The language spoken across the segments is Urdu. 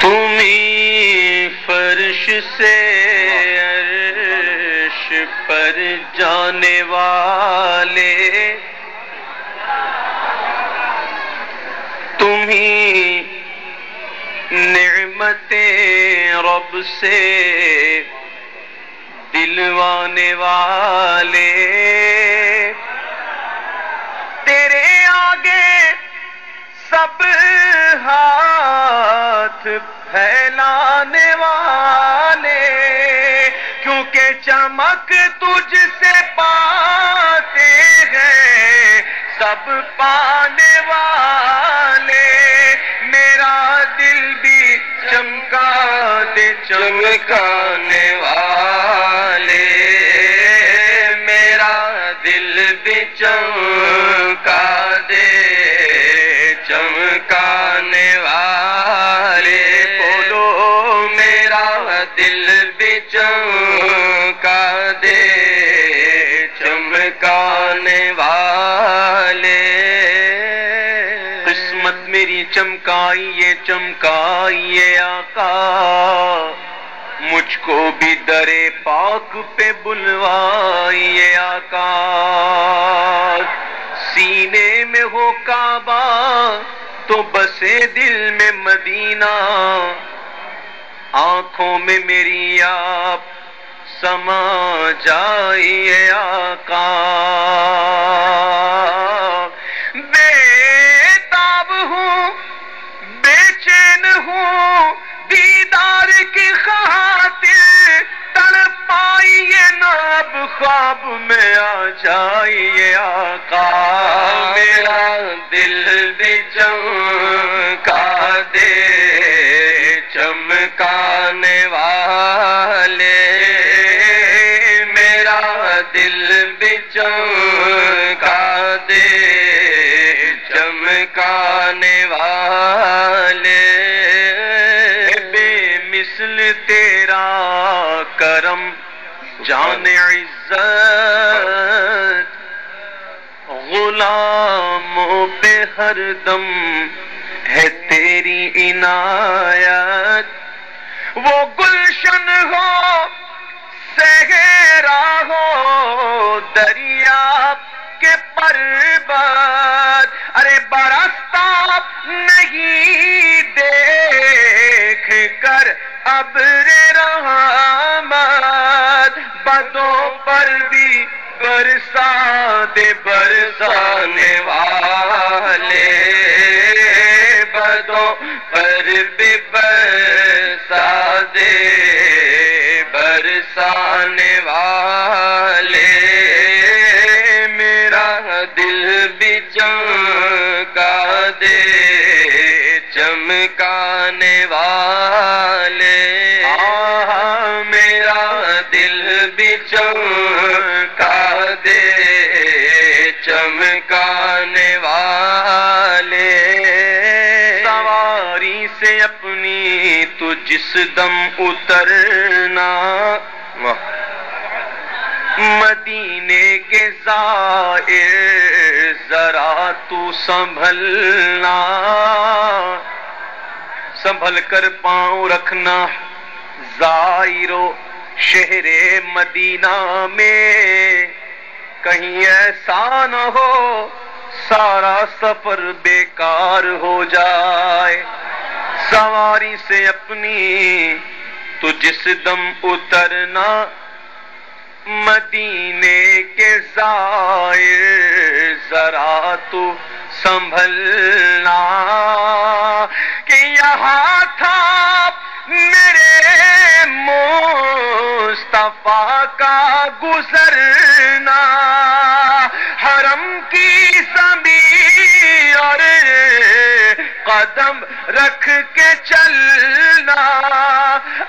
تمہیں فرش سے عرش پر جانے والے، تمہیں نعمتیں رب سے دلوانے والے، تیرے آگے سب ہاتھ پھیلانے والے، کیونکہ چمک تجھ سے پاتے ہیں سب پانے والے، میرا دل بھی چمکا دے چمکانے والے، میرا دل بھی چمکا دے چمکانے والے، بولو میرا دل بھی چمکا دے چمکانے والے، قسمت میری چمکائیے چمکائیے آقا، مجھ کو بھی در پاک پہ بلوائیے آقا، سینے میں ہو کعبہ تو بسے دل میں مدینہ، آنکھوں میں میری آپ سما جائیے آقا، بے تاب ہوں بے چین ہوں دیدار کی خاطر، تڑپائیے نا اب خواب میں آ جائیے آقا، میرا دل بھی چمکا دے چمکانے والے، میرا دل بھی چمکا دے چمکانے والے، بے مثل تیرا کرم جان عزت، غلاموں پہ ہر دم ہے تیری عنایت، وہ گلشن ہو صحرا ہو دریا کے پربت، ارے برستا نہیں دیکھ کر ابر رحمت، بدوں پر بھی برسا دے برسانے والے، بدوں پر بھی برسا دے برسانے والے، میرا دل بھی چمکا دے چمکانے والے، میرا دل بھی چمکا دے چمکانے والے، سواری سے اپنی تو جس دم اترنا، مدینے کے زائر ذرا تو سنبھلنا، سنبھل کر پاؤں رکھنا زائرو شہر مدینہ میں، کہیں ایسا نہ ہو سارا سفر بیکار ہو جائے، سواری سے اپنی تو جس دم اترنا، مدینے کے زائر ذرا تو سنبھلنا، کہ یہاں تھا میرے مصطفیٰ کا گزرنا، حرم کی زمین اور قدم رکھ کے چلنا،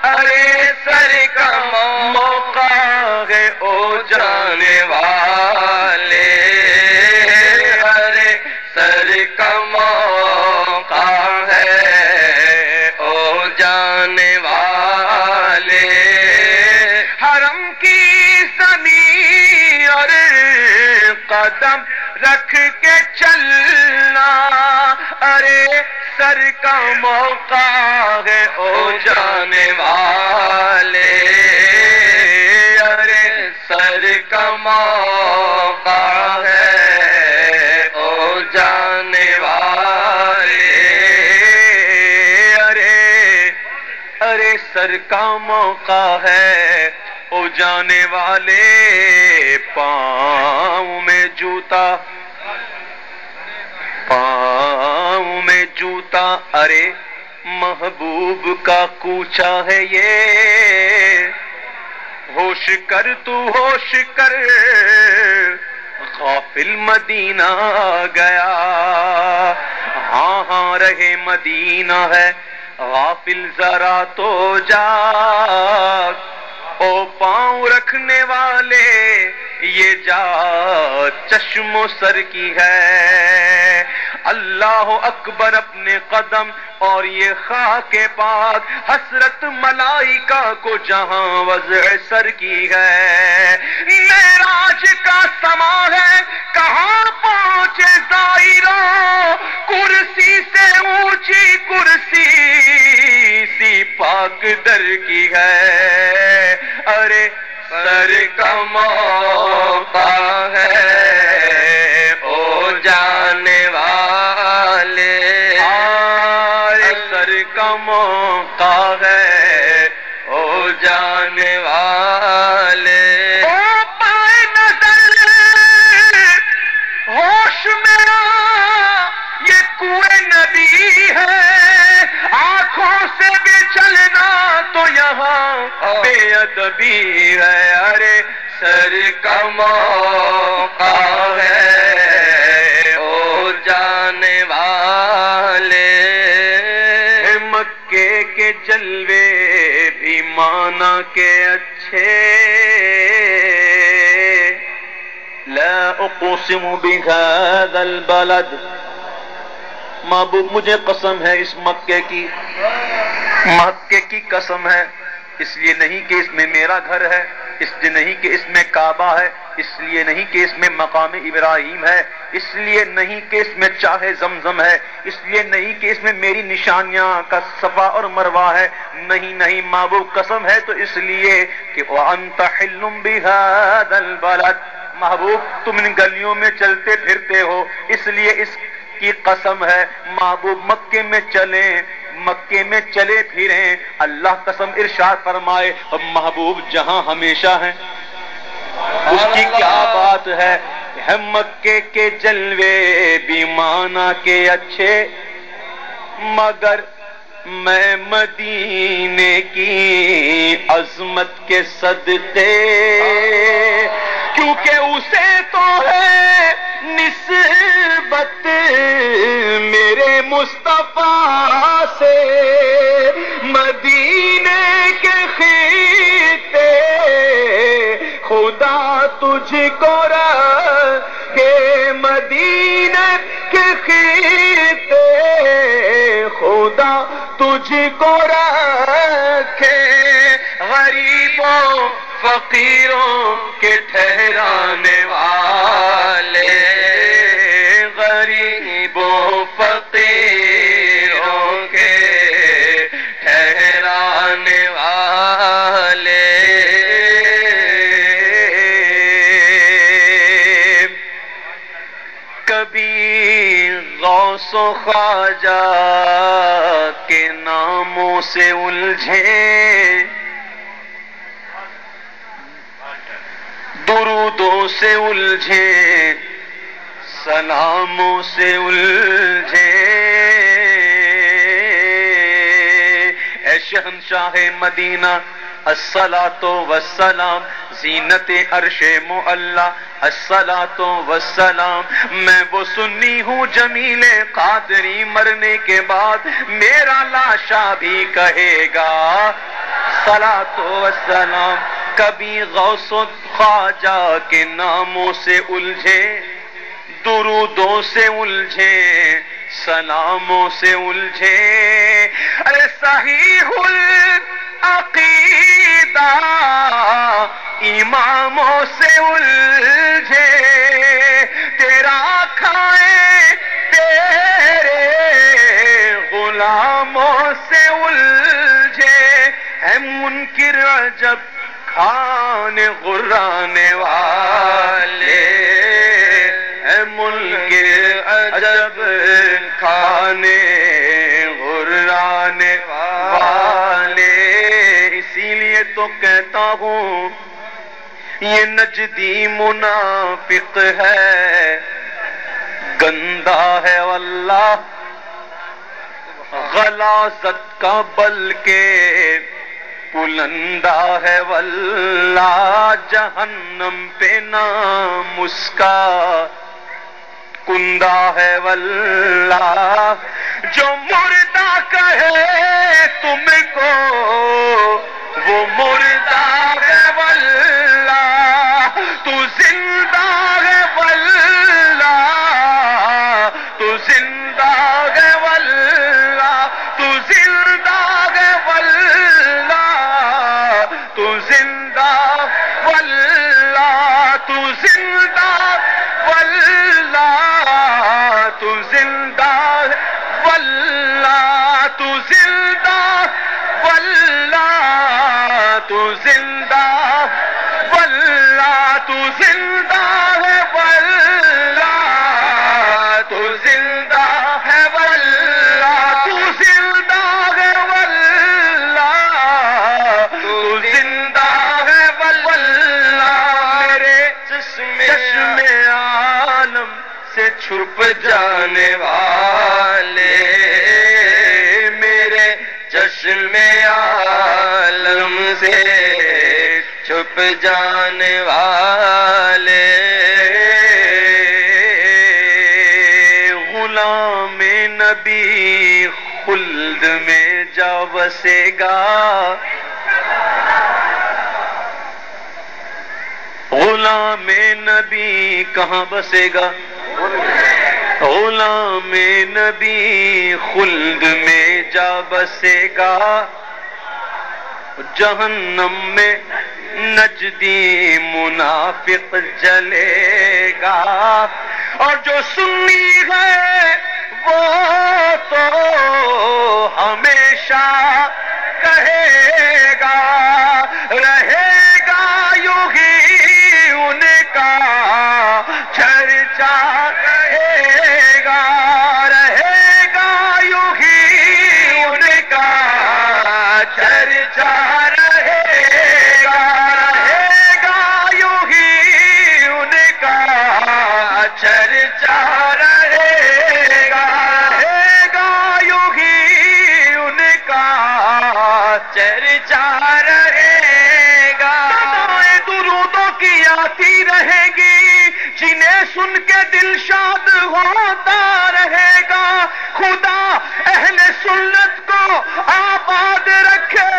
ارے سر کا موقع ہے او جانے والے، ارے سر کا موقع ہے او جانے والے، حرم کی زمین اور قدم رکھ کے چلنا، ارے سر کا موقع ہے او جانے والے، ارے سر کا موقع ہے او جانے والے، ارے سر کا موقع ہے او جانے والے، پاؤں میں جوتا، پاؤں میں جوتا، ارے محبوب کا کوچا ہے یہ، ہوش کر تو ہوش کر، غافل مدینہ گیا، ہاں ہاں رہے مدینہ ہے، غافل ذرا تو جاگ، او پاؤں رکھنے والے یہ جا چشم و سر کی ہے، اللہ اکبر اپنے قدم اور یہ خاک پاک حسرت ملائکہ کو جہاں وضع سر کی ہے، معراج کا سما ہے کہاں پہنچے زائروں، کرسی سے اونچی کرسی سی پاک در کی ہے، ارے سر کا موقع ہے او جانے والے، ارے سر کا موقع ہے او جانے والے، او پائے نظر ہوش میرا یہ کوئے نبی ہے، آنکھوں سے بھی چلنا تو یہاں بے ادبی ہے، ارے سر کا موقع ہے او جانے والے، مکے کے جلوے بھی مانا کے اچھے، لا اقسم بهذا البلد، محبوب مجھے قسم ہے اس مکے کی، مکے کی قسم ہے، اس لیے نہیں کہ اس میں میرا گھر ہے، اس لیے نہیں کہ اس میں کعبہ ہے، اس لیے نہیں کہ اس میں مقام ابراہیم ہے، اس لیے نہیں کہ اس میں چاہے زمزم ہے، اس لیے نہیں کہ اس میں میری نشانیاں کا صفا اور مروہ ہے، نہیں نہیں محبوب قسم ہے تو اس لیے کہ وَأَنْتَ حِلٌّ بِهَذَا الْبَلَدِ، محبوب تم ان گلیوں میں چلتے پھرتے ہو اس لیے اس کی قسم ہے، محبوب مکے میں چلیں، مکے میں چلے پھریں، اللہ قسم ارشاد فرمائے، اور محبوب جہاں ہمیشہ ہیں اس کی کیا بات ہے، مکے کے جلوے بھی مانا کے اچھے، مگر میں مدینے کی عظمت کے صدقے، کیونکہ اسے تو ہے نسبت میرے مصطفیٰ سے، مدینے کے خطے خدا تجھ کو رکھے، مدینے کے خطے خدا تجھ کو رکھے، غریبوں فقیروں کے ٹھہرانے والے، غریبوں فقیروں کے ٹھہرانے والے، کبھی غوث و خواجہ کے ناموں سے الجھے، درودوں سے الجھے، سلاموں سے الجھے، اے شہنشاہ مدینہ الصلاۃ والسلام، زینت عرش معلی الصلاۃ والسلام، میں وہ سنی ہوں جمیل قادری مرنے کے بعد میرا لاشا بھی کہے گا صلاۃ والسلام، کبھی غوث و خواجہ کے ناموں سے الجھے، درودوں سے الجھے، سلاموں سے الجھے، ارے صحیح العقیدہ اماموں سے الجھے، تیرا کھائے تیرے غلاموں سے الجھے ہے منکر عجب کھانے غرانے والے، ہے منکر عجب کھانے غرانے والے۔ اسی لیے تو کہتا ہوں یہ نجدی منافق ہے، گندا ہے واللہ غلاظت کا بلکہ بلندہ ہے واللہ جہنم پہ نام اس کا کندہ ہے واللہ۔ جو مردہ کہے تم کو وہ مردہ ہے واللہ، تو زندہ ہے واللہ، تو زندہ ہے واللہ، تو زندہ ہے واللہ، تو زندہ واللہ، تو زندہ واللہ، تو زندہ واللہ، تو زندہ واللہ، تو زندہ واللہ، تو زندہ ہے واللہ، تو زندہ ہے واللہ، تو زندہ ہے واللہ، تو زندہ ہے واللہ۔ میرے چشم عالم سے چھپ جانے والے، میرے چشم عالم سے چھپ جانے والے، غلام نبی خلد میں جا بسے گا، غلام نبی کہاں بسے گا؟ غلام نبی خلد میں جا بسے گا، جہنم میں نجدی منافق جلے گا، اور جو سنی ہے وہ تو ہمیشہ کہے گا، رہے گا یوں ہی ان کا چرچا، رہے گا یوں ہی ان کا چرچا، رہے گا یوں ہی ان کا چرچا، رہے گا یوں ہی ان کا چرچا، رہے گا۔ درودوں کی آتی رہے گی جنہیں سن کے دل شاد ہوتا رہے گا، خدا اہل سنت کو آباد رکھے،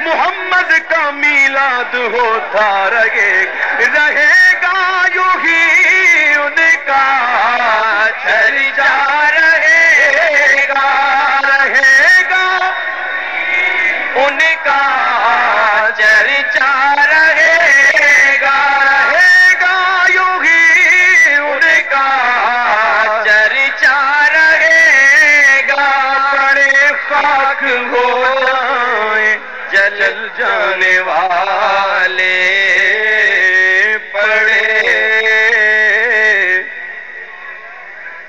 محمد کا میلاد ہوتا رہے گا یوں ہی ان کا چرچا، رہے گا ان کا چرچا، رہے گا یوں ہی ان کا چرچا، رہے گا۔ بڑے خاک ہو جائیں جل جانے والے، پڑے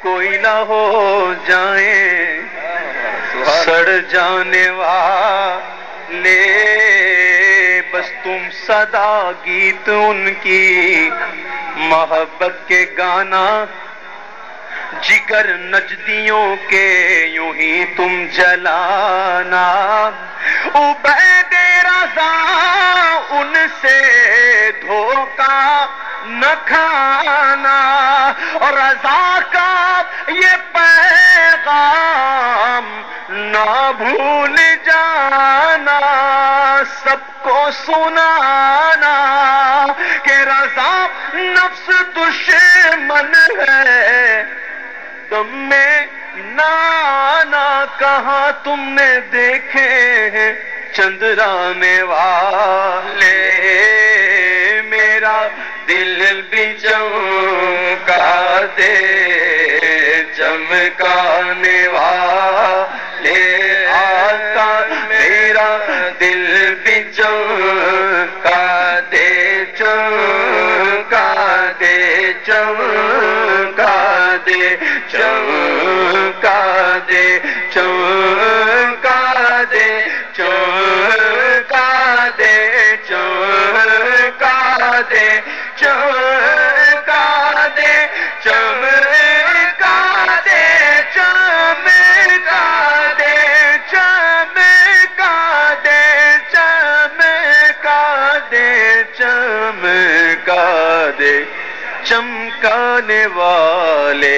کوئی نہ ہو جائیں سڑ جانے والے، بس تم صدا گیت ان کی محبت کے گانا، جگر نجدیوں کے یوں ہی تم جلانا، عبید رضا ان سے دھوکہ نہ کھانا، اور رضا کا یہ پیغام نہ بھول جانا، سب کو سنانا کہ رضا نفس دشمن ہے، دم میں نانا کہاں تم نے دیکھے ہیں چندرانے والے، میرا دل بھی چمکا دے چمکانے والے، دل بھی چمکا دے چمکا دے چمکا دے چمکا دے چمکا دے چمکا دے چمکا دے چمکا دے چمکا دے چمکا دے چمکا دے چمکا دے چمکا دے چمکانے والے